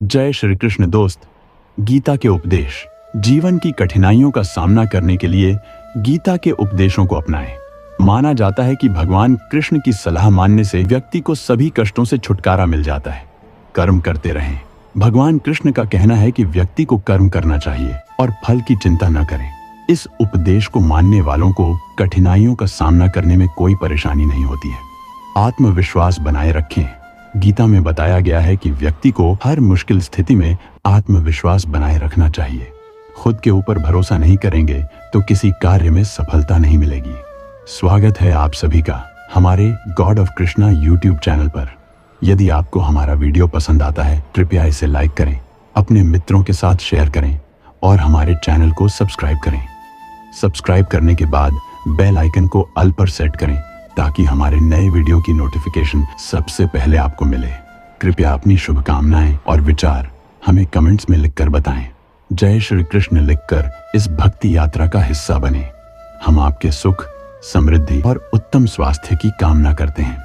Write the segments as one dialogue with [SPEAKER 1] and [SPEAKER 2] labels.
[SPEAKER 1] जय श्री कृष्ण दोस्त। गीता के उपदेश। जीवन की कठिनाइयों का सामना करने के लिए गीता के उपदेशों को अपनाएं। माना जाता है कि भगवान कृष्ण की सलाह मानने से व्यक्ति को सभी कष्टों से छुटकारा मिल जाता है। कर्म करते रहें। भगवान कृष्ण का कहना है कि व्यक्ति को कर्म करना चाहिए और फल की चिंता न करें। इस उपदेश को मानने वालों को कठिनाइयों का सामना करने में कोई परेशानी नहीं होती है। आत्मविश्वास बनाए रखें। गीता में बताया गया है कि व्यक्ति को हर मुश्किल स्थिति में आत्मविश्वास बनाए रखना चाहिए। खुद के ऊपर भरोसा नहीं करेंगे तो किसी कार्य में सफलता नहीं मिलेगी। स्वागत है आप सभी का हमारे God of Krishna YouTube channel पर। यदि आपको हमारा वीडियो पसंद आता है कृपया इसे लाइक करें, अपने मित्रों के साथ शेयर करें और हमारे चैनल को सब्सक्राइब करें। सब्सक्राइब करने के बाद बेल आइकन को ऑल पर सेट करें ताकि हमारे नए वीडियो की नोटिफिकेशन सबसे पहले आपको मिले। कृपया अपनी शुभकामनाएं और विचार हमें कमेंट्स में लिखकर बताएं। जय श्री कृष्ण लिखकर इस भक्ति यात्रा का हिस्सा बने। हम आपके सुख, समृद्धि और उत्तम स्वास्थ्य की कामना करते हैं।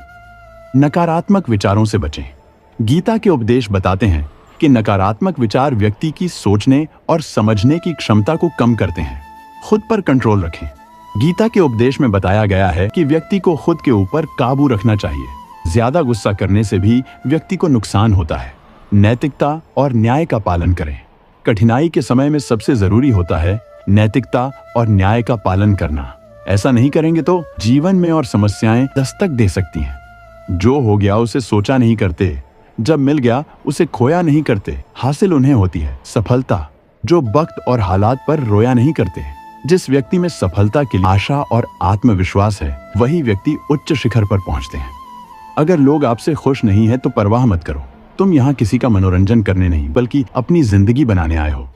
[SPEAKER 1] नकारात्मक विचारों से बचें। गीता के उपदेश बताते हैं कि नकारात्मक विचार व्यक्ति की सोचने और समझने की क्षमता को कम करते हैं। खुद पर कंट्रोल रखें। गीता के उपदेश में बताया गया है कि व्यक्ति को खुद के ऊपर काबू रखना चाहिए। ज्यादा गुस्सा करने से भी व्यक्ति को नुकसान होता है। नैतिकता और न्याय का पालन करें। कठिनाई के समय में सबसे जरूरी होता है नैतिकता और न्याय का पालन करना। ऐसा नहीं करेंगे तो जीवन में और समस्याएं दस्तक दे सकती हैं। जो हो गया उसे सोचा नहीं करते, जब मिल गया उसे खोया नहीं करते। हासिल उन्हें होती है सफलता जो वक्त और हालात पर रोया नहीं करते। जिस व्यक्ति में सफलता के लिए आशा और आत्मविश्वास है वही व्यक्ति उच्च शिखर पर पहुंचते हैं। अगर लोग आपसे खुश नहीं है तो परवाह मत करो। तुम यहाँ किसी का मनोरंजन करने नहीं बल्कि अपनी जिंदगी बनाने आए हो।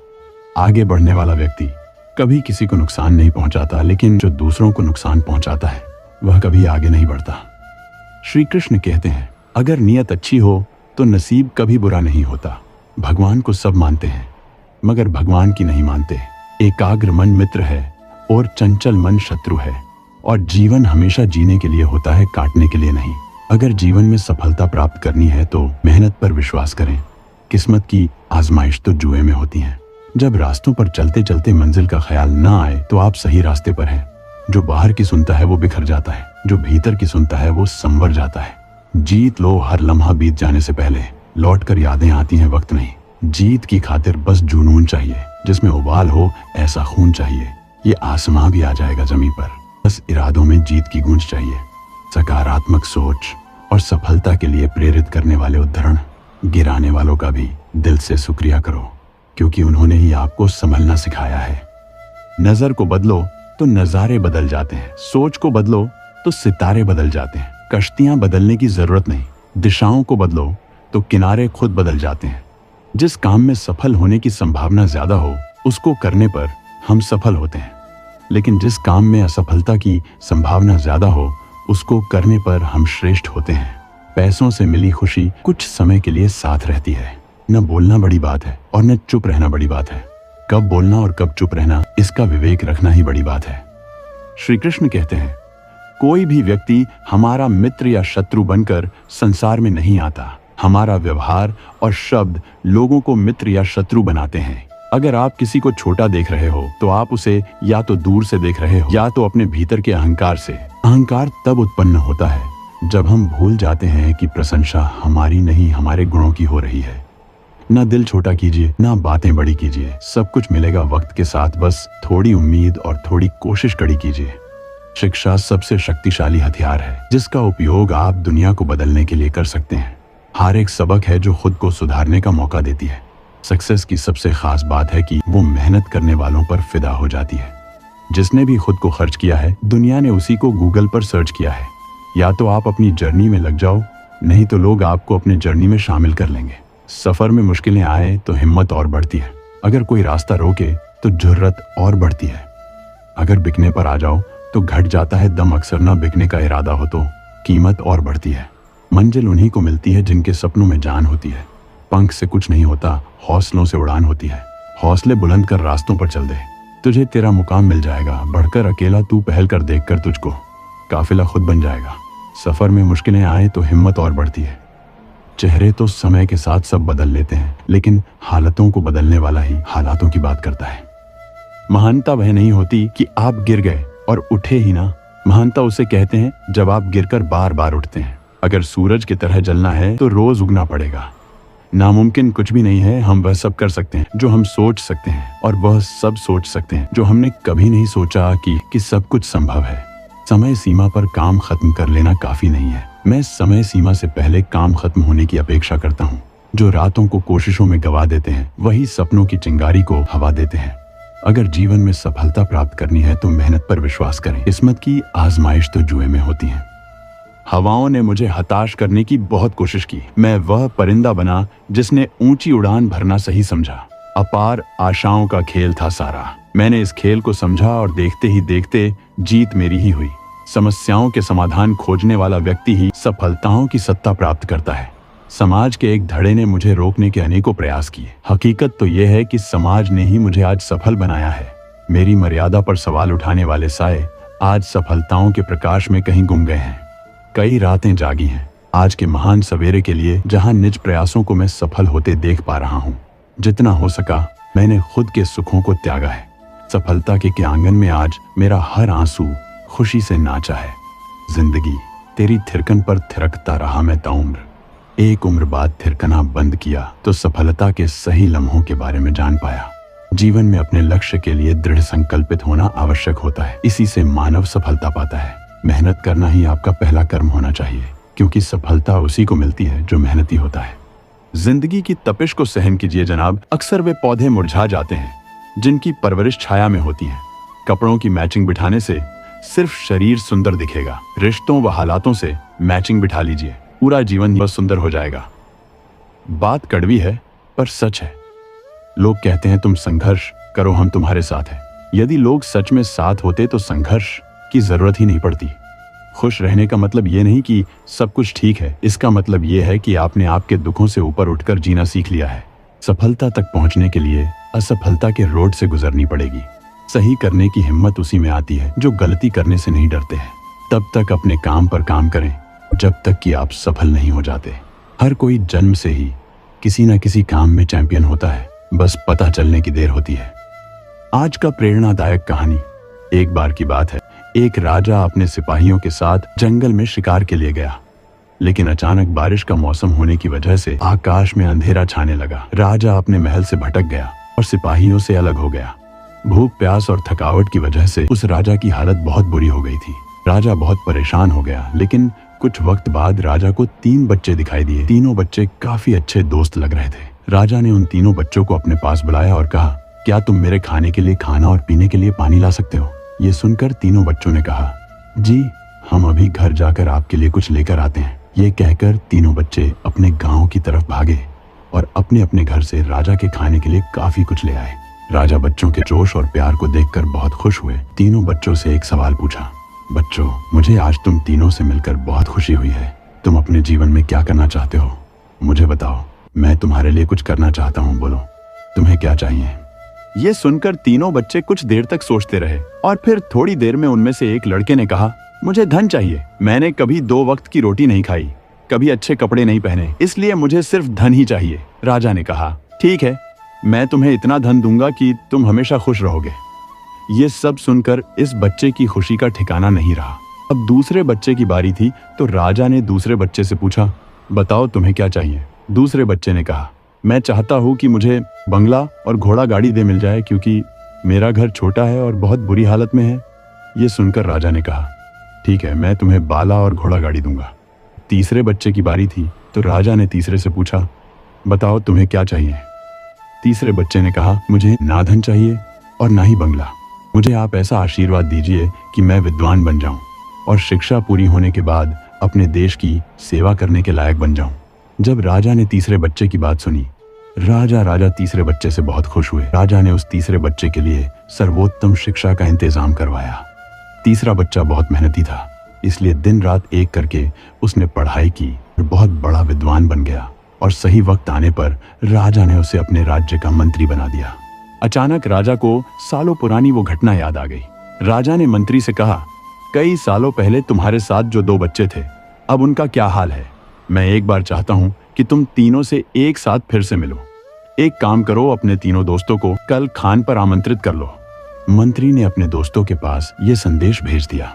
[SPEAKER 1] आगे बढ़ने वाला व्यक्ति कभी किसी को नुकसान नहीं पहुंचाता, लेकिन जो दूसरों को नुकसान पहुंचाता है वह कभी आगे नहीं बढ़ता। श्री कृष्ण कहते हैं अगर नीयत अच्छी हो तो नसीब कभी बुरा नहीं होता। भगवान को सब मानते हैं मगर भगवान की नहीं मानते। एकाग्र मन मित्र है और चंचल मन शत्रु है। और जीवन हमेशा जीने के लिए होता है, काटने के लिए नहीं। अगर जीवन में सफलता प्राप्त करनी है तो मेहनत पर विश्वास करें। किस्मत की आजमाइश तो जुए में होती है। जब रास्तों पर चलते चलते मंजिल का ख्याल न आए तो आप सही रास्ते पर हैं। जो बाहर की सुनता है वो बिखर जाता है, जो भीतर की सुनता है वो संवर जाता है। जीत लो हर लम्हा बीत जाने से पहले, लौट कर यादें आती हैं वक्त नहीं। जीत की खातिर बस जुनून चाहिए, जिसमें उबाल हो ऐसा खून चाहिए। ये आसमां भी आ जाएगा जमीन पर, बस इरादों में जीत की गूंज चाहिए। सकारात्मक सोच और सफलता के लिए प्रेरित करने वाले उद्धरण। गिराने वालों का भी दिल से शुक्रिया करो क्योंकि उन्होंने ही आपको संभलना सिखाया है। नजर को बदलो तो नजारे बदल जाते हैं। सोच को बदलो तो सितारे बदल जाते हैं। कश्तियां बदलने की जरूरत नहीं, दिशाओं को बदलो तो किनारे खुद बदल जाते हैं। जिस काम में सफल होने की संभावना ज्यादा हो उसको करने पर हम सफल होते हैं, लेकिन जिस काम में असफलता की संभावना ज्यादा हो उसको करने पर हम श्रेष्ठ होते हैं। पैसों से मिली खुशी कुछ समय के लिए साथ रहती है। न बोलना बड़ी बात है और न चुप रहना बड़ी बात है। कब बोलना और कब चुप रहना इसका विवेक रखना ही बड़ी बात है। श्री कृष्ण कहते हैं कोई भी व्यक्ति हमारा मित्र या शत्रु बनकर संसार में नहीं आता। हमारा व्यवहार और शब्द लोगों को मित्र या शत्रु बनाते हैं। अगर आप किसी को छोटा देख रहे हो तो आप उसे या तो दूर से देख रहे हो या तो अपने भीतर के अहंकार से। अहंकार तब उत्पन्न होता है जब हम भूल जाते हैं कि प्रशंसा हमारी नहीं हमारे गुणों की हो रही है। ना दिल छोटा कीजिए, ना बातें बड़ी कीजिए। सब कुछ मिलेगा वक्त के साथ, बस थोड़ी उम्मीद और थोड़ी कोशिश कड़ी कीजिए। शिक्षा सबसे शक्तिशाली हथियार है जिसका उपयोग आप दुनिया को बदलने के लिए कर सकते हैं। हर एक सबक है जो खुद को सुधारने का मौका देती है। सक्सेस की सबसे खास बात है कि वो मेहनत करने वालों पर फिदा हो जाती है। जिसने भी खुद को खर्च किया है दुनिया ने उसी को गूगल पर सर्च किया है। या तो आप अपनी जर्नी में लग जाओ, नहीं तो लोग आपको अपने जर्नी में शामिल कर लेंगे। सफर में मुश्किलें आए तो हिम्मत और बढ़ती है। अगर कोई रास्ता रोके तो जुर्रत और बढ़ती है। अगर बिकने पर आ जाओ तो घट जाता है दम। अक्सर न बिकने का इरादा हो तो कीमत और बढ़ती है। मंजिल उन्हीं को मिलती है जिनके सपनों में जान होती है। पंख से कुछ नहीं होता, हौसलों से उड़ान होती है। हौसले बुलंद कर रास्तों पर चल दे, तुझे तेरा मुकाम मिल जाएगा। बढ़कर अकेला तू पहल कर, देख कर तुझको काफिला खुद बन जाएगा। सफर में मुश्किलें आए तो हिम्मत और बढ़ती है। चेहरे तो समय के साथ सब बदल लेते हैं, लेकिन हालतों को बदलने वाला ही हालातों की बात करता है। महानता वह नहीं होती कि आप गिर गए और उठे ही ना। महानता उसे कहते हैं जब आप गिरकर बार बार उठते हैं। अगर सूरज की तरह जलना है तो रोज उगना पड़ेगा। नामुमकिन कुछ भी नहीं है। हम वह सब कर सकते हैं जो हम सोच सकते हैं, और वह सब सोच सकते हैं जो हमने कभी नहीं सोचा कि सब कुछ संभव है। समय सीमा पर काम खत्म कर लेना काफी नहीं है। मैं समय सीमा से पहले काम खत्म होने की अपेक्षा करता हूँ। जो रातों को कोशिशों में गवा देते हैं वही सपनों की चिंगारी को हवा देते हैं। अगर जीवन में सफलता प्राप्त करनी है तो मेहनत पर विश्वास करें। किस्मत की आजमाइश तो जुए में होती है। हवाओं ने मुझे हताश करने की बहुत कोशिश की। मैं वह परिंदा बना जिसने ऊंची उड़ान भरना सही समझा। अपार आशाओं का खेल था सारा। मैंने इस खेल को समझा और देखते ही देखते जीत मेरी ही हुई। समस्याओं के समाधान खोजने वाला व्यक्ति ही सफलताओं की सत्ता प्राप्त करता है। समाज के एक धड़े ने मुझे रोकने के अनेकों प्रयास किए। हकीकत तो यह है कि समाज ने ही मुझे आज सफल बनाया है। मेरी मर्यादा पर सवाल उठाने वाले साए आज सफलताओं के प्रकाश में कहीं गुम गए हैं। कई रातें जागी हैं आज के महान सवेरे के लिए, जहां निज प्रयासों को मैं सफल होते देख पा रहा हूं। जितना हो सका मैंने खुद के सुखों को त्यागा है। सफलता के आंगन में आज मेरा हर आंसू खुशी से नाचा है। जिंदगी तेरी थिरकन पर थिरकता रहा मैं ताउम्र। एक उम्र बाद थिरकना बंद किया तो सफलता के सही लम्हों के बारे में जान पाया। जीवन में अपने लक्ष्य के लिए दृढ़ संकल्पित होना आवश्यक होता है। इसी से मानव सफलता पाता है। मेहनत करना ही आपका पहला कर्म होना चाहिए, क्योंकि सफलता उसी को मिलती है जो मेहनती होता है। जिंदगी की तपिश को सहन कीजिए जनाब। अक्सर वे पौधे मुरझा जाते हैं जिनकी परवरिश छाया में होती है। कपड़ों की मैचिंग बिठाने से सिर्फ शरीर सुंदर दिखेगा। रिश्तों व हालातों से मैचिंग बिठा लीजिए, पूरा जीवन बस सुंदर हो जाएगा। बात कड़वी है पर सच है। लोग कहते हैं तुम संघर्ष करो, हम तुम्हारे साथ हैं। यदि लोग सच में साथ होते तो संघर्ष की जरूरत ही नहीं पड़ती। खुश रहने का मतलब ये नहीं कि सब कुछ ठीक है। इसका मतलब ये है कि आपने आपके दुखों से ऊपर उठकर जीना सीख लिया है। सफलता तक पहुंचने के लिए असफलता के रोड से गुजरनी पड़ेगी। सही करने की हिम्मत उसी में आती है जो गलती करने से नहीं डरते हैं। तब तक अपने काम पर काम करें जब तक कि आप सफल नहीं हो जाते। हर कोई जन्म से ही किसी न किसी काम में चैंपियन होता है, बस पता चलने की देर होती है। आज का प्रेरणादायक कहानी। एक बार की बात है, एक राजा अपने सिपाहियों के साथ जंगल में शिकार के लिए गया, लेकिन अचानक बारिश का मौसम होने की वजह से आकाश में अंधेरा छाने लगा। राजा अपने महल से भटक गया और सिपाहियों से अलग हो गया। भूख, प्यास और थकावट की वजह से उस राजा की हालत बहुत बुरी हो गई थी। राजा बहुत परेशान हो गया, लेकिन कुछ वक्त बाद राजा को 3 बच्चे दिखाई दिए। तीनों बच्चे काफी अच्छे दोस्त लग रहे थे। राजा ने उन तीनों बच्चों को अपने पास बुलाया और कहा, क्या तुम मेरे खाने के लिए खाना और पीने के लिए पानी ला सकते हो? ये सुनकर तीनों बच्चों ने कहा, जी हम अभी घर जाकर आपके लिए कुछ लेकर आते हैं। ये कहकर तीनों बच्चे अपने गांव की तरफ भागे और अपने अपने घर से राजा के खाने के लिए काफी कुछ ले आए। राजा बच्चों के जोश और प्यार को देखकर बहुत खुश हुए। तीनों बच्चों से एक सवाल पूछा, बच्चों मुझे आज तुम तीनों से मिलकर बहुत खुशी हुई है। तुम अपने जीवन में क्या करना चाहते हो? मुझे बताओ, मैं तुम्हारे लिए कुछ करना चाहता हूँ। बोलो तुम्हें क्या चाहिए? ये सुनकर तीनों बच्चे कुछ देर तक सोचते रहे और फिर थोड़ी देर में उनमें से एक लड़के ने कहा, मुझे धन चाहिए। मैंने कभी 2 वक्त की रोटी नहीं खाई, कभी अच्छे कपड़े नहीं पहने, इसलिए मुझे सिर्फ धन ही चाहिए। राजा ने कहा, ठीक है, मैं तुम्हें इतना धन दूंगा कि तुम हमेशा खुश रहोगे। ये सब सुनकर इस बच्चे की खुशी का ठिकाना नहीं रहा। अब दूसरे बच्चे की बारी थी तो राजा ने दूसरे बच्चे से पूछा, बताओ तुम्हें क्या चाहिए? दूसरे बच्चे ने कहा, मैं चाहता हूँ कि मुझे बंगला और घोड़ा गाड़ी दे मिल जाए, क्योंकि मेरा घर छोटा है और बहुत बुरी हालत में है। ये सुनकर राजा ने कहा, ठीक है, मैं तुम्हें बाला और घोड़ा गाड़ी दूंगा। तीसरे बच्चे की बारी थी तो राजा ने तीसरे से पूछा, बताओ तुम्हें क्या चाहिए? तीसरे बच्चे ने कहा, मुझे ना धन चाहिए और ना ही बंगला। मुझे आप ऐसा आशीर्वाद दीजिए कि मैं विद्वान बन जाऊं और शिक्षा पूरी होने के बाद अपने देश की सेवा करने के लायक बन जाऊं। जब राजा ने तीसरे बच्चे की बात सुनी, राजा तीसरे बच्चे से बहुत खुश हुए। राजा ने उस तीसरे बच्चे के लिए सर्वोत्तम शिक्षा का इंतजाम करवाया। तीसरा बच्चा बहुत मेहनती था, इसलिए दिन रात एक करके उसने पढ़ाई की और बहुत बड़ा विद्वान बन गया। और सही वक्त आने पर राजा ने उसे अपने राज्य का मंत्री बना दिया। अचानक राजा को सालों पुरानी वो घटना याद आ गई। राजा ने मंत्री से कहा, कई सालों पहले तुम्हारे साथ जो 2 बच्चे थे, अब उनका क्या हाल है? मैं एक बार चाहता हूँ कि तुम तीनों से एक साथ फिर से मिलो। एक काम करो, अपने तीनों दोस्तों को कल खान पर आमंत्रित कर लो। मंत्री ने अपने दोस्तों के पास ये संदेश भेज दिया।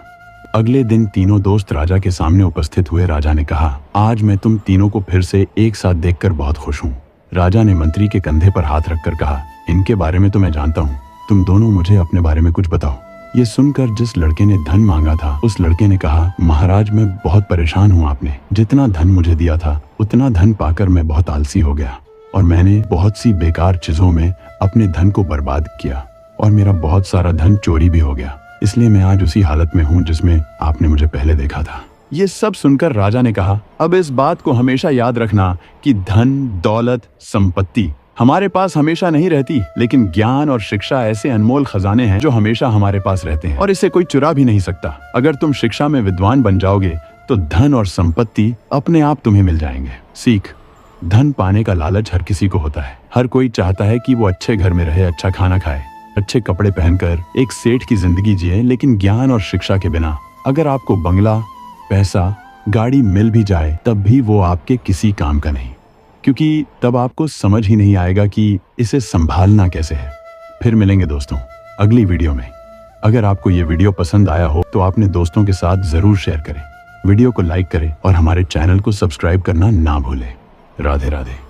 [SPEAKER 1] अगले दिन तीनों दोस्त राजा के सामने उपस्थित हुए। राजा ने कहा, आज मैं तुम तीनों को फिर से एक साथ देखकर बहुत खुश हूँ। राजा ने मंत्री के कंधे पर हाथ रखकर कहा, इनके बारे में तो मैं जानता हूँ, तुम दोनों मुझे अपने बारे में कुछ बताओ। ये सुनकर जिस लड़के ने धन मांगा था, उस लड़के ने कहा, महाराज मैं बहुत परेशान हूँ। आपने जितना धन मुझे दिया था उतना धन पाकर मैं बहुत आलसी हो गया और मैंने बहुत सी बेकार चीजों में अपने धन को बर्बाद किया और मेरा बहुत सारा धन चोरी भी हो गया। इसलिए मैं आज उसी हालत में हूँ जिसमें आपने मुझे पहले देखा था। ये सब सुनकर राजा ने कहा, अब इस बात को हमेशा याद रखना कि धन, दौलत, संपत्ति हमारे पास हमेशा नहीं रहती, लेकिन ज्ञान और शिक्षा ऐसे अनमोल खजाने हैं जो हमेशा हमारे पास रहते हैं और इसे कोई चुरा भी नहीं सकता। अगर तुम शिक्षा में विद्वान बन जाओगे तो धन और संपत्ति अपने आप तुम्हें मिल जाएंगे। सीख, धन पाने का लालच हर किसी को होता है। हर कोई चाहता है कि वो अच्छे घर में रहे, अच्छा खाना खाए, अच्छे कपड़े पहनकर एक सेठ की जिंदगी जिए। लेकिन ज्ञान और शिक्षा के बिना अगर आपको बंगला, पैसा, गाड़ी मिल भी जाए तब भी वो आपके किसी काम का नहीं, क्योंकि तब आपको समझ ही नहीं आएगा कि इसे संभालना कैसे है। फिर मिलेंगे दोस्तों अगली वीडियो में। अगर आपको ये वीडियो पसंद आया हो तो अपने दोस्तों के साथ जरूर शेयर करें, वीडियो को लाइक करें और हमारे चैनल को सब्सक्राइब करना ना भूलें। राधे राधे।